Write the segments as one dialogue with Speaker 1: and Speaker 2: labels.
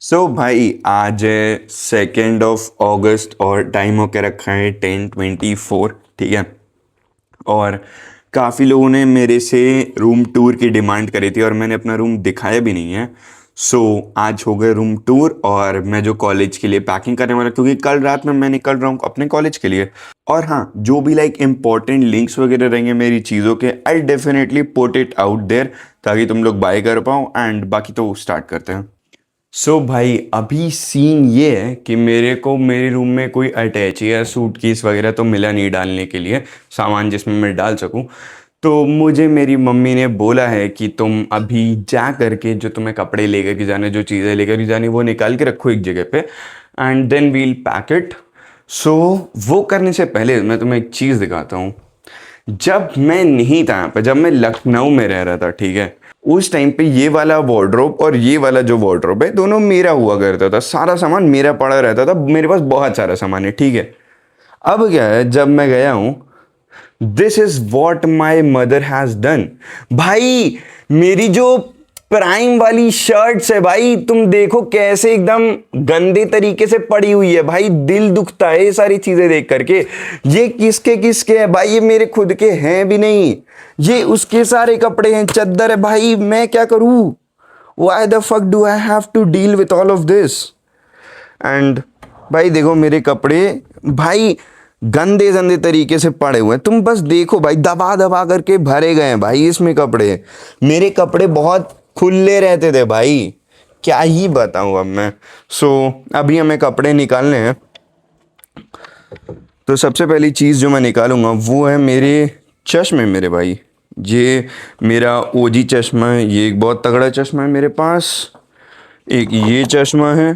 Speaker 1: भाई आज है 2 अगस्त और टाइम होके रखा है 10:24। ठीक है। और काफ़ी लोगों ने मेरे से रूम टूर की डिमांड करी थी और मैंने अपना रूम दिखाया भी नहीं है। आज हो गए रूम टूर और मैं जो कॉलेज के लिए पैकिंग करने वाला, क्योंकि कल रात में मैं निकल रहा हूँ अपने कॉलेज के लिए। और हाँ, जो भी लाइक इम्पोर्टेंट लिंक्स वगैरह रहेंगे मेरी चीज़ों के, I definitely put it out there ताकि तुम लोग बाय कर पाओ। एंड बाकी तो स्टार्ट करते हैं। भाई अभी सीन ये है कि मेरे को मेरे रूम में कोई अटैची या सूटकेस वगैरह तो मिला नहीं डालने के लिए, सामान जिसमें मैं डाल सकूं। तो मुझे मेरी मम्मी ने बोला है कि तुम अभी जा करके जो तुम्हें कपड़े लेकर के जाने, जो चीज़ें लेकर के जानी, वो निकाल के रखो एक जगह पे, and then we'll pack it. So वो करने से पहले मैं तुम्हें एक चीज़ दिखाता हूँ। जब मैं नहीं था यहाँ पे, जब मैं लखनऊ में रह रहा था, ठीक है, उस टाइम पे ये वाला वार्डरोब और ये वाला जो वार्डरोब है दोनों मेरा हुआ करता था। सारा सामान मेरा पड़ा रहता था, मेरे पास बहुत सारा सामान है। ठीक है। अब क्या है, जब मैं गया हूं, this is what my mother has done. भाई मेरी जो प्राइम वाली शर्ट्स है भाई, तुम देखो कैसे एकदम गंदे तरीके से पड़ी हुई है। भाई दिल दुखता है ये सारी चीजें देख करके। ये किसके किसके है भाई? ये मेरे खुद के हैं भी नहीं, ये उसके सारे कपड़े हैं, चद्दर है। भाई मैं क्या करूं? Why the fuck do I have to deal with all of this? And भाई देखो मेरे कपड़े भाई गंदे गंदे तरीके से पड़े हुए हैं। तुम बस देखो भाई, दबा दबा करके भरे गए हैं भाई इसमें कपड़े। मेरे कपड़े बहुत खुले रहते थे भाई, क्या ही बताऊं अब मैं। अभी हमें कपड़े निकालने हैं। तो सबसे पहली चीज़ जो मैं निकालूंगा वो है मेरे चश्मे। मेरे भाई ये मेरा ओजी चश्मा है, ये एक बहुत तगड़ा चश्मा है मेरे पास। एक ये चश्मा है।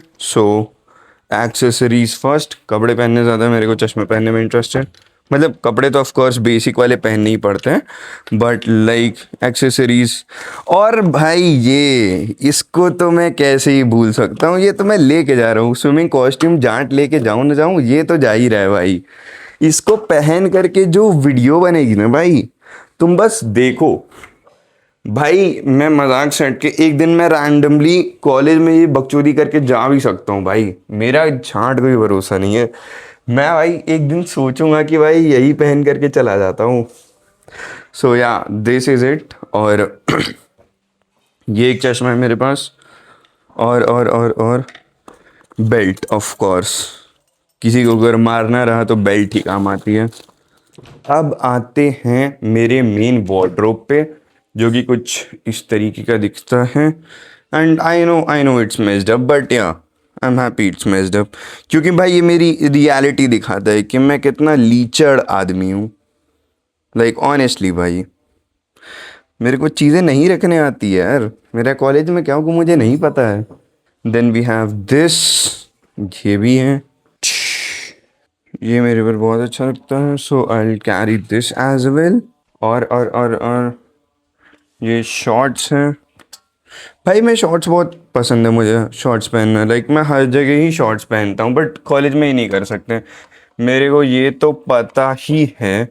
Speaker 1: Accessories first. कपड़े पहनने ज़्यादा, मेरे को चश्मे पहनने में इंटरेस्ट है। मतलब कपड़े तो ऑफ कोर्स बेसिक वाले पहनने ही पड़ते हैं, बट लाइक एक्सेसरीज। और भाई ये इसको तो मैं कैसे ही भूल सकता हूँ, ये तो मैं लेके जा रहा हूँ। स्विमिंग कॉस्ट्यूम जाट लेके जाऊँ ना जाऊँ, ये तो जा ही रहा है भाई। इसको पहन करके जो वीडियो बनेगी ना भाई, तुम बस देखो। भाई मैं मजाक से हट के एक दिन मैं रैंडमली कॉलेज में ये बकचोदी करके जा भी सकता हूँ भाई, मेरा झांट कोई भरोसा नहीं है। मैं भाई एक दिन सोचूंगा कि भाई यही पहन करके चला जाता हूँ। या दिस इज इट। और ये एक चश्मा है मेरे पास। और बेल्ट ऑफ कोर्स, किसी को अगर मारना रहा तो बेल्ट ही काम आती है। अब आते हैं मेरे मेन वार्डरोब पे, जो कि कुछ इस तरीके का दिखता है। And I know it's messed up, but yeah I am happy it's messed up, क्योंकि भाई ये मेरी रियलिटी दिखाता है कि मैं कितना लीचड़ आदमी हूँ। लाइक ऑनेस्टली भाई, मेरे को चीज़ें नहीं रखने आती है यार। मेरा कॉलेज में क्या हो मुझे नहीं पता है। देन वी हैव दिस, ये भी है, ये मेरे पर बहुत अच्छा लगता है, so I will carry this as well. और ये शॉर्ट्स हैं। भाई मैं शॉर्ट्स बहुत पसंद है, मुझे शॉर्ट्स पहनना। लाइक मैं हर जगह ही शॉर्ट्स पहनता हूँ, बट कॉलेज में ही नहीं कर सकते। मेरे को ये तो पता ही है।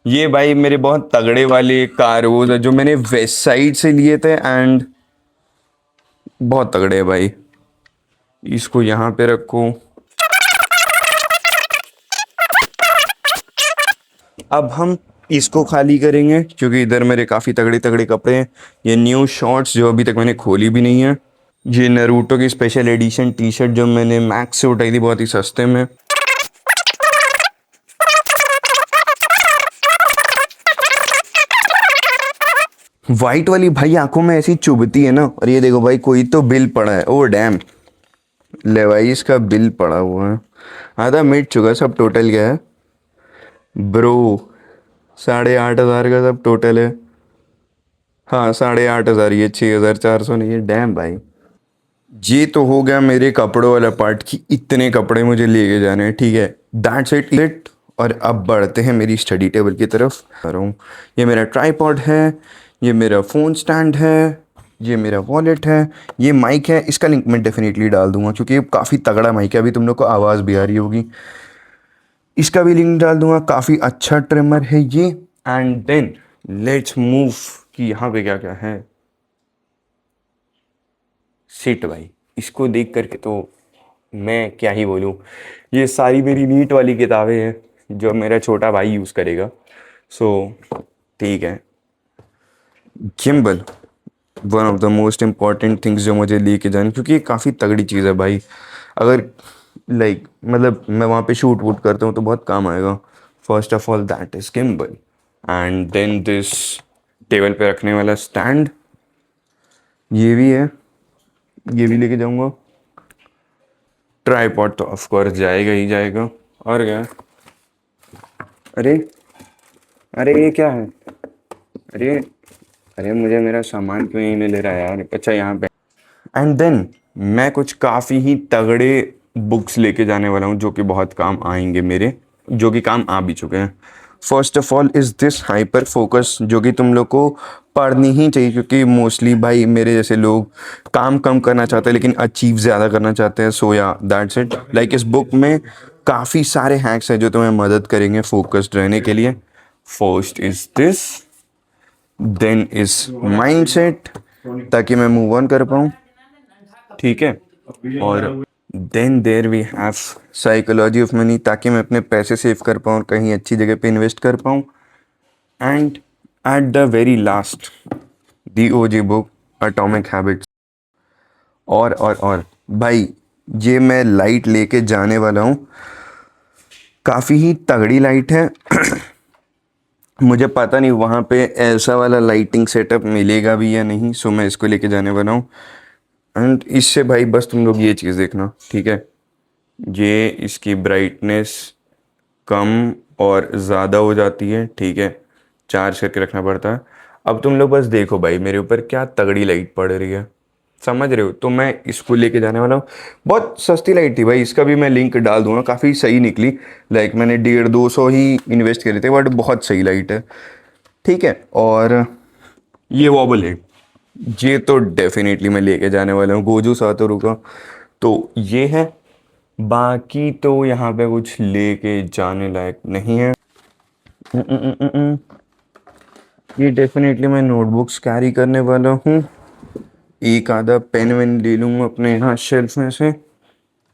Speaker 1: ये भाई मेरे बहुत तगड़े वाले कारोज है जो मैंने वेस्ट साइड से लिए थे, एंड बहुत तगड़े है भाई। इसको यहाँ पे रखो। अब हम इसको खाली करेंगे क्योंकि इधर मेरे काफ़ी तगड़े तगड़े कपड़े हैं। ये न्यू शॉर्ट्स जो अभी तक मैंने खोली भी नहीं है। ये नरूटो की स्पेशल एडिशन टी शर्ट जो मैंने मैक्स से उठाई थी बहुत ही सस्ते में। वाइट वाली भाई आंखों में ऐसी चुभती है ना। और ये देखो भाई, कोई तो बिल पड़ा है। ओ डैम, लेवाइस का बिल पड़ा हुआ है, आधा मिट चुका। सब टोटल क्या है ब्रो? 8,500 का सब टोटल है। हाँ 8,500, ये 6,400 नहीं है। डैम भाई, ये तो हो गया मेरे कपड़ों वाला पार्ट कि इतने कपड़े मुझे लेके जाने हैं। ठीक है, दैट्स इट। और अब बढ़ते हैं मेरी स्टडी टेबल की तरफ। आ रहा हूँ। ये मेरा ट्राइपॉड है, ये मेरा फ़ोन स्टैंड है, ये मेरा वॉलेट है, ये माइक है। इसका लिंक मैं डेफिनेटली डाल दूंगा क्योंकि ये काफ़ी तगड़ा माइक है। अभी तुम लोग को आवाज़ भी आ रही होगी, इसका भी लिंक डाल दूंगा। काफ़ी अच्छा ट्रिमर है ये। एंड देन लेट्स मूव कि यहाँ पे क्या क्या है। सिट भाई, इसको देख करके तो मैं क्या ही बोलूँ। ये सारी मेरी नीट वाली किताबें हैं जो मेरा छोटा भाई यूज़ करेगा। सो ठीक है। Gimbal one of the most important things जो मुझे लेके जानी, क्योंकि ये काफ़ी तगड़ी चीज़ है भाई। अगर मतलब मैं वहाँ पे शूट वूट करता हूँ तो बहुत काम आएगा। First of all that is gimbal, and then this table पे रखने वाला स्टैंड, ये भी है, ये भी लेके जाऊँगा। ट्राईपॉड तो ऑफ कोर्स जाएगा ही जाएगा। और क्या, अरे अरे ये क्या है, अरे अरे मुझे मेरा सामान क्यों यहीं मिल रहा है यार। अच्छा यहाँ पे। एंड देन मैं कुछ काफ़ी ही तगड़े बुक्स लेके जाने वाला हूँ जो कि बहुत काम आएंगे मेरे, जो कि काम आ भी चुके हैं। First of all is this hyper focus, जो कि तुम लोग को पढ़नी ही चाहिए, क्योंकि मोस्टली भाई मेरे जैसे लोग काम कम करना चाहते हैं लेकिन अचीव ज़्यादा करना चाहते हैं। सो या दैट्स इट। लाइक इस बुक में काफ़ी सारे हैक्स हैं जो तुम्हें मदद करेंगे फोकस्ड रहने के लिए। First is this, then is mindset, ताकि मैं मूव ऑन कर पाऊँ, ठीक है। और then there we have psychology of money, ताकि मैं अपने पैसे सेव कर पाऊँ और कहीं अच्छी जगह पे इन्वेस्ट कर पाऊँ। And at the very last the OG book atomic habits. और भाई ये मैं लाइट लेके जाने वाला हूँ, काफ़ी ही तगड़ी लाइट है। मुझे पता नहीं वहाँ पे ऐसा वाला लाइटिंग सेटअप मिलेगा भी या नहीं, सो मैं इसको लेके जाने वाला हूँ। एंड इससे भाई बस तुम लोग ये चीज़ देखना, ठीक है। ये इसकी ब्राइटनेस कम और ज़्यादा हो जाती है, ठीक है, चार्ज करके रखना पड़ता है। अब तुम लोग बस देखो भाई मेरे ऊपर क्या तगड़ी लाइट पड़ रही है, समझ रहे हो। तो मैं इसको लेके जाने वाला हूँ। बहुत सस्ती लाइट थी भाई, इसका भी मैं लिंक डाल दूंगा, काफ़ी सही निकली। लाइक मैंने 150-200 ही इन्वेस्ट करे थे, बट बहुत सही लाइट है, ठीक है। और ये वॉबल है, ये तो डेफिनेटली मैं लेके जाने वाला हूँ गोजू सातोरू का। तो ये है, बाकी तो यहाँ पे कुछ लेके जाने लायक नहीं है। ये डेफिनेटली मैं नोटबुक्स कैरी करने वाला हूँ। एक आधा पेन वेन ले लूँगा अपने यहाँ शेल्फ में से।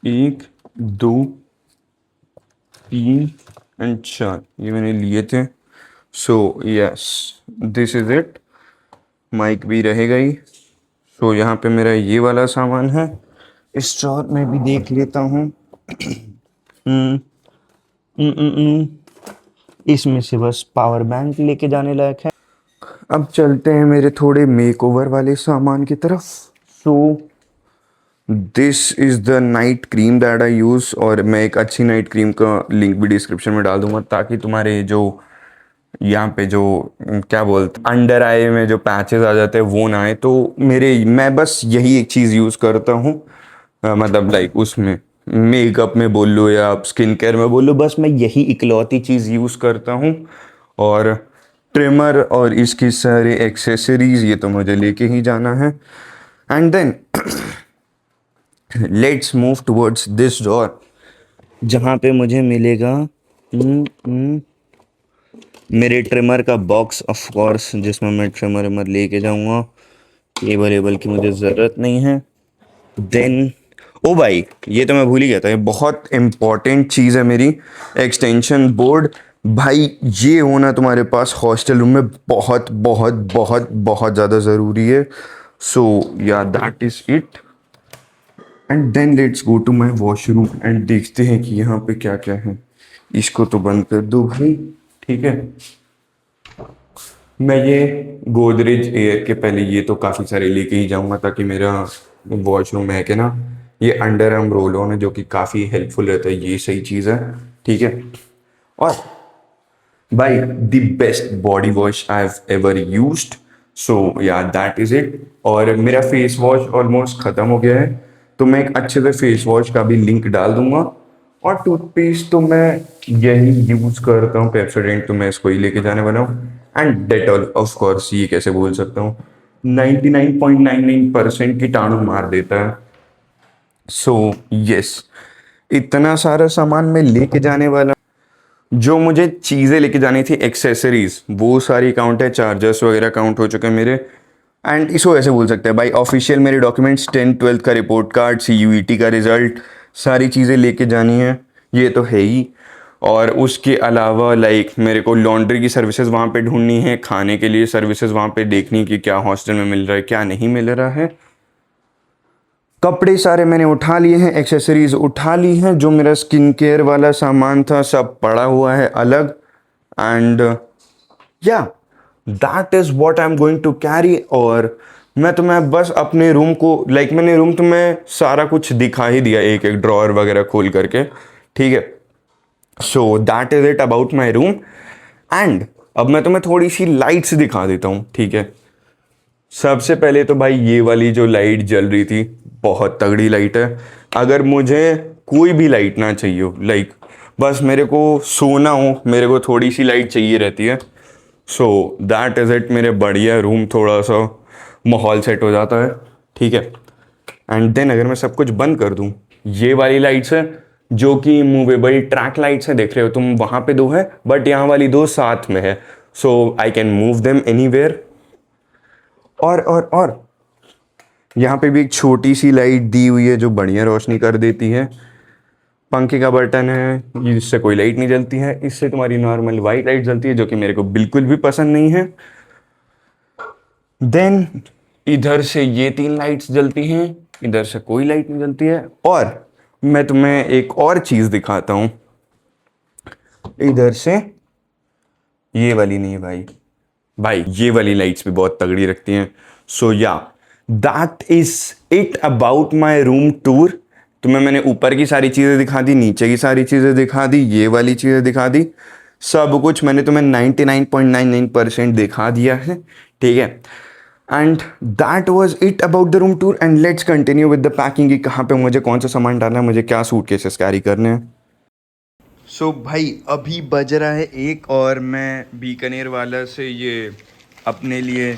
Speaker 1: 1 2 3 एंड 4 ये मैंने लिए थे। So yes, this is it. Mic भी रहेगा ही। सो यहाँ पे मेरा ये वाला सामान है। इस ड्रॉर में भी देख लेता हूँ। इसमें से बस पावर बैंक लेके जाने लायक है। अब चलते हैं मेरे थोड़े मेकओवर वाले सामान की तरफ। So this is the night cream that I use, और मैं एक अच्छी नाइट क्रीम का लिंक भी डिस्क्रिप्शन में डाल दूंगा, ताकि तुम्हारे जो यहाँ पे जो क्या बोलते अंडर आई में जो पैचेस आ जाते हैं वो ना आए। तो मैं बस यही एक चीज़ यूज़ करता हूँ। मतलब लाइक उसमें मेकअप में बोल लो या स्किन केयर में बोल लो, बस मैं यही इकलौती चीज़ यूज़ करता हूँ। और ट्रिमर और इसकी सारे एक्सेसरीज ये तो मुझे लेके ही जाना है। And then let's move towards this door, जहाँ पे मुझे मिलेगा मेरे ट्रिमर का बॉक्स ऑफ कोर्स, जिसमें मैं ट्रिमर लेके जाऊँगा। केबल वेबल की मुझे ज़रूरत नहीं है। देन ओ भाई ये तो मैं भूल ही गया था, ये बहुत इम्पॉर्टेंट चीज़ है मेरी, एक्सटेंशन बोर्ड। भाई ये होना तुम्हारे पास हॉस्टल रूम में बहुत बहुत बहुत बहुत ज़्यादा ज़रूरी है। So yeah that is it. And then let's go to my washroom and देखते हैं कि यहाँ पे क्या क्या है। इसको तो बंद कर दो भाई, ठीक है। मैं ये गोदरेज एयर के पहले ये तो काफ़ी सारे लेके ही जाऊँगा, ताकि मेरा वॉशरूम है कि ना, ये अंडर आर्म रोल ऑन है जो कि काफ़ी हेल्पफुल रहता है, ये सही चीज़ है, ठीक है। और भाई the best body wash I have ever used. So yeah that is it. और मेरा फेस वॉश ऑलमोस्ट ख़त्म हो गया है, तो मैं एक अच्छे से फेस वॉश का भी लिंक डाल दूंगा। और टूथपेस्ट तो मैं यही यूज़ करता हूँ, पेप्सोडेंट, तो मैं इसको ही लेके जाने वाला हूँ। एंड डेटॉल ऑफ कोर्स, ये कैसे बोल सकता हूँ, 99.99% कीटाणु मार देता है। सो यस, इतना सारा सामान मैं लेके जाने वाला। जो मुझे चीज़ें लेके जानी थी एक्सेसरीज वो सारी काउंट है, चार्जर्स वगैरह काउंट हो चुके हैं मेरे। एंड इसको ऐसे बोल सकते हैं भाई, ऑफिशियल मेरे डॉक्यूमेंट्स 10th 12th का रिपोर्ट कार्ड, CUET का रिज़ल्ट, सारी चीज़ें लेके जानी है, ये तो है ही। और उसके अलावा लाइक मेरे को लॉन्ड्री की सर्विसेज वहाँ पे ढूंढनी है, खाने के लिए सर्विसेज वहाँ पे देखनी कि क्या हॉस्टल में मिल रहा है क्या नहीं मिल रहा है। कपड़े सारे मैंने उठा लिए हैं, एक्सेसरीज उठा ली हैं, जो मेरा स्किन केयर वाला सामान था सब पड़ा हुआ है अलग। And yeah that is what I am going to carry. और मैं तुम्हें बस अपने रूम को मैंने रूम तुम्हें सारा कुछ दिखा ही दिया, एक एक ड्रॉअर वगैरह खोल करके, ठीक है। So that is it about my room. And अब मैं तुम्हें थोड़ी सी लाइट्स दिखा देता हूँ, ठीक है। सबसे पहले तो भाई ये वाली जो लाइट जल रही थी बहुत तगड़ी लाइट है। अगर मुझे कोई भी लाइट ना चाहिए हो, बस मेरे को सोना हो, मेरे को थोड़ी सी लाइट चाहिए रहती है। So that is it. मेरे बढ़िया रूम थोड़ा सा माहौल सेट हो जाता है, ठीक है। एंड देन अगर मैं सब कुछ बंद कर दूं, ये वाली लाइट्स है जो कि मूवेबल ट्रैक लाइट्स है, देख रहे हो तुम, वहाँ पे दो है बट यहाँ वाली दो साथ में है, so I can move them anywhere. और यहाँ पे भी एक छोटी सी लाइट दी हुई है जो बढ़िया रोशनी कर देती है। पंखे का बटन है, इससे कोई लाइट नहीं जलती है, इससे तुम्हारी नॉर्मल वाइट लाइट जलती है जो कि मेरे को बिल्कुल भी पसंद नहीं है। देन इधर से ये 3 लाइट्स जलती हैं, इधर से कोई लाइट नहीं जलती है। और मैं तुम्हें एक और चीज़ दिखाता हूँ, इधर से ये वाली नहीं भाई, ये वाली लाइट्स भी बहुत तगड़ी रखती हैं। सो yeah that is it about my room tour. तुम्हें मैंने ऊपर की सारी चीज़ें दिखा दी, नीचे की सारी चीज़ें दिखा दी, ये वाली चीज़ें दिखा दी, सब कुछ मैंने तुम्हें 99.99% दिखा दिया है, ठीक है। And that was it about the room tour. And let's continue with the packing कि कहाँ पे मुझे कौन सा सामान डालना है, मुझे क्या सूटकेसेस कैरी करने हैं। सो भाई अभी बज रहा है 1 और मैं बीकानेर वाला से ये अपने लिए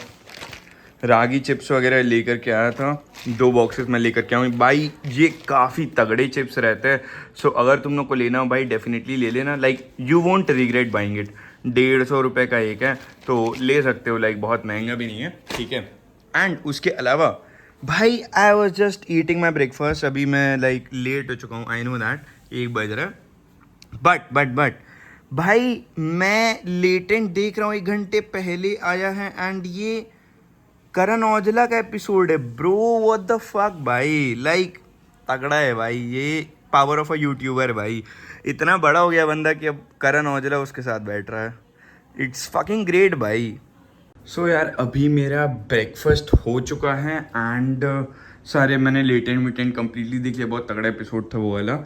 Speaker 1: रागी चिप्स वगैरह लेकर के आया था। 2 बॉक्सेस मैं लेकर के आऊँ भाई, ये काफ़ी तगड़े चिप्स रहते हैं। सो अगर तुम लोग को लेना हो भाई डेफिनेटली ले लेना, you won't regret buying it. 150 रुपये का एक है तो ले सकते हो, बहुत महंगा भी नहीं है, ठीक है। एंड उसके अलावा भाई I was just eating my breakfast, अभी मैं लेट हो चुका हूँ, आई नो दैट 1 बज रहा है, बट भाई मैं लेटेंट देख रहा हूँ 1 घंटे पहले आया है। एंड ये करण औजला का एपिसोड है ब्रो, व्हाट द फक भाई, तगड़ा है भाई, ये पावर ऑफ अ यूट्यूबर भाई। इतना बड़ा हो गया बंदा कि अब करण औजला उसके साथ बैठ रहा है, इट्स फकिंग ग्रेट भाई। सो यार अभी मेरा ब्रेकफास्ट हो चुका है एंड सारे मैंने लेटेंट वीटेंट कम्प्लीटली देख लिया, बहुत तगड़ा एपिसोड था वो वाला।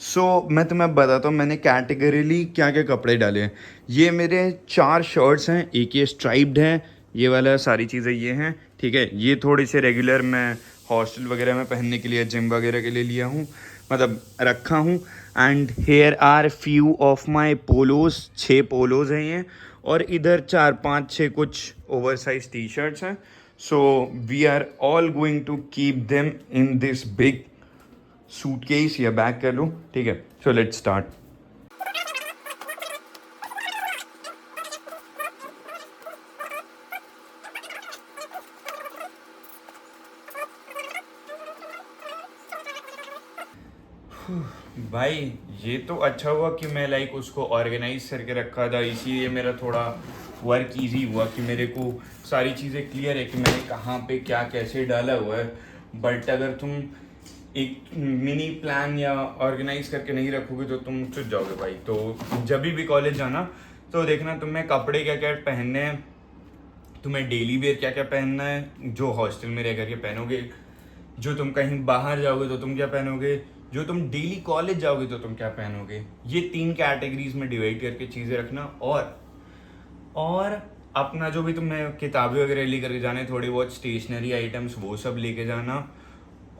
Speaker 1: सो मैं तुम्हें बताता हूँ मैंने कैटेगरीली क्या क्या कपड़े डाले हैं। ये मेरे 4 शर्ट्स हैं, एक ये स्ट्राइप्ड है, ये वाला सारी चीज़ें ये हैं, ठीक है। ये थोड़े से रेगुलर मैं हॉस्टल वगैरह में पहनने के लिए, जिम वगैरह के लिए लिया हूँ, मतलब रखा हूँ। And here are few of my polos, 6 polos हैं ये, और इधर 4 5 6 कुछ ओवर साइज टी शर्ट्स हैं। So we are all going to keep them in this big suitcase or bag कर लूँ, ठीक है। So let's start. भाई ये तो अच्छा हुआ कि मैं उसको ऑर्गेनाइज करके रखा था, इसीलिए मेरा थोड़ा वर्क इजी हुआ कि मेरे को सारी चीज़ें क्लियर है कि मैंने कहाँ पे क्या कैसे डाला हुआ है। बट अगर तुम एक मिनी प्लान या ऑर्गेनाइज करके नहीं रखोगे तो तुम चुप जाओगे भाई। तो जब भी कॉलेज जाना तो देखना तुम्हें कपड़े क्या क्या पहनने हैं, तुम्हें डेली वेयर क्या क्या पहनना है, जो हॉस्टल में रह करके पहनोगे, जो तुम कहीं बाहर जाओगे तो तुम क्या पहनोगे, जो तुम डेली कॉलेज जाओगे तो तुम क्या पहनोगे। ये 3 कैटेगरीज में डिवाइड करके चीज़ें रखना। और अपना जो भी तुम्हें किताबें वगैरह लेकर के जाने, थोड़ी बहुत स्टेशनरी आइटम्स वो सब लेके जाना,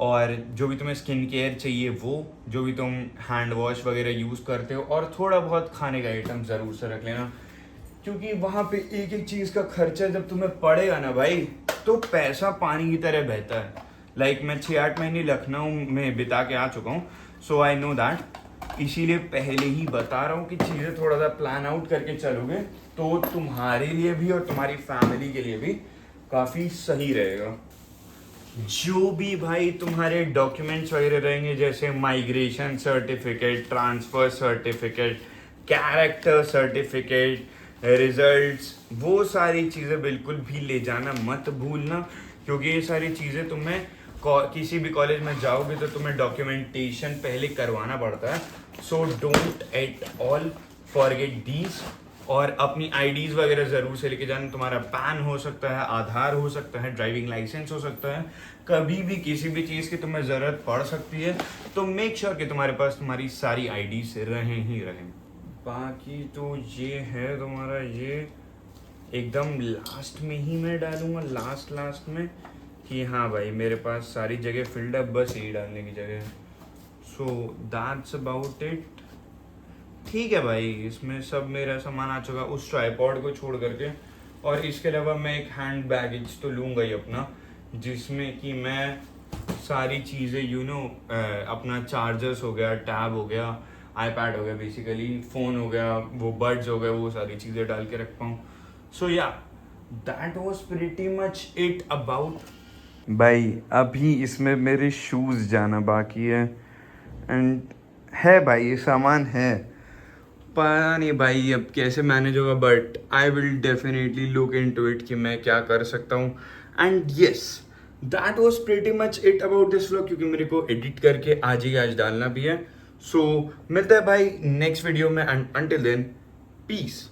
Speaker 1: और जो भी तुम्हें स्किन केयर चाहिए वो, जो भी तुम हैंड वॉश वगैरह यूज़ करते हो, और थोड़ा बहुत खाने का आइटम ज़रूर से रख लेना, क्योंकि वहाँ पे एक एक चीज़ का खर्चा जब तुम्हें पड़ेगा ना भाई तो पैसा पानी की तरह बहता है। मैं 6-8 महीने लखनऊ में बिता के आ चुका हूँ, सो आई नो दैट। इसीलिए पहले ही बता रहा हूँ कि चीज़ें थोड़ा सा प्लान आउट करके चलोगे तो तुम्हारे लिए भी और तुम्हारी फैमिली के लिए भी काफ़ी सही रहेगा। जो भी भाई तुम्हारे डॉक्यूमेंट्स वगैरह रहेंगे, जैसे migration certificate, transfer certificate, character certificate, results, वो सारी चीज़ें बिल्कुल भी ले जाना मत भूलना, क्योंकि ये सारी चीज़ें तुम्हें किसी भी कॉलेज में जाओगे तो तुम्हें डॉक्यूमेंटेशन पहले करवाना पड़ता है। So don't at all forget these. और अपनी आईडीज़ वगैरह ज़रूर से लेके जाना। तुम्हारा पैन हो सकता है, आधार हो सकता है, ड्राइविंग लाइसेंस हो सकता है। कभी भी किसी भी चीज़ की तुम्हें ज़रूरत पड़ सकती है, तो मेक श्योर कि तुम्हारे पास तुम्हारी सारी आईडीज़ रहें ही रहें। बाकी तो ये है तुम्हारा, ये एकदम लास्ट में ही मैं डालूँगा, लास्ट में, कि हाँ भाई मेरे पास सारी जगह फिल्ड है, बस यही डालने की जगह है। So that's about it. ठीक है भाई, इसमें सब मेरा सामान आ चुका उस ट्राइपॉड को छोड़ करके। और इसके अलावा मैं एक हैंड बैगेज तो लूँगा ही अपना, जिसमें कि मैं सारी चीज़ें अपना चार्जर्स हो गया, टैब हो गया, आईपैड हो गया, बेसिकली फ़ोन हो गया, वो बड्स हो गए, वो सारी चीज़ें डाल के रख पाऊँ। सो yeah that was pretty much it about. भाई अभी इसमें मेरे शूज़ जाना बाकी है, एंड है भाई ये सामान है, पता नहीं भाई अब कैसे मैनेज होगा, but I will definitely look into it कि मैं क्या कर सकता हूँ। And yes, that was pretty much it about this vlog, क्योंकि मेरे को एडिट करके आज ही आज डालना भी है। सो मिलता है भाई नेक्स्ट वीडियो में, एंड अंटिल देन पीस।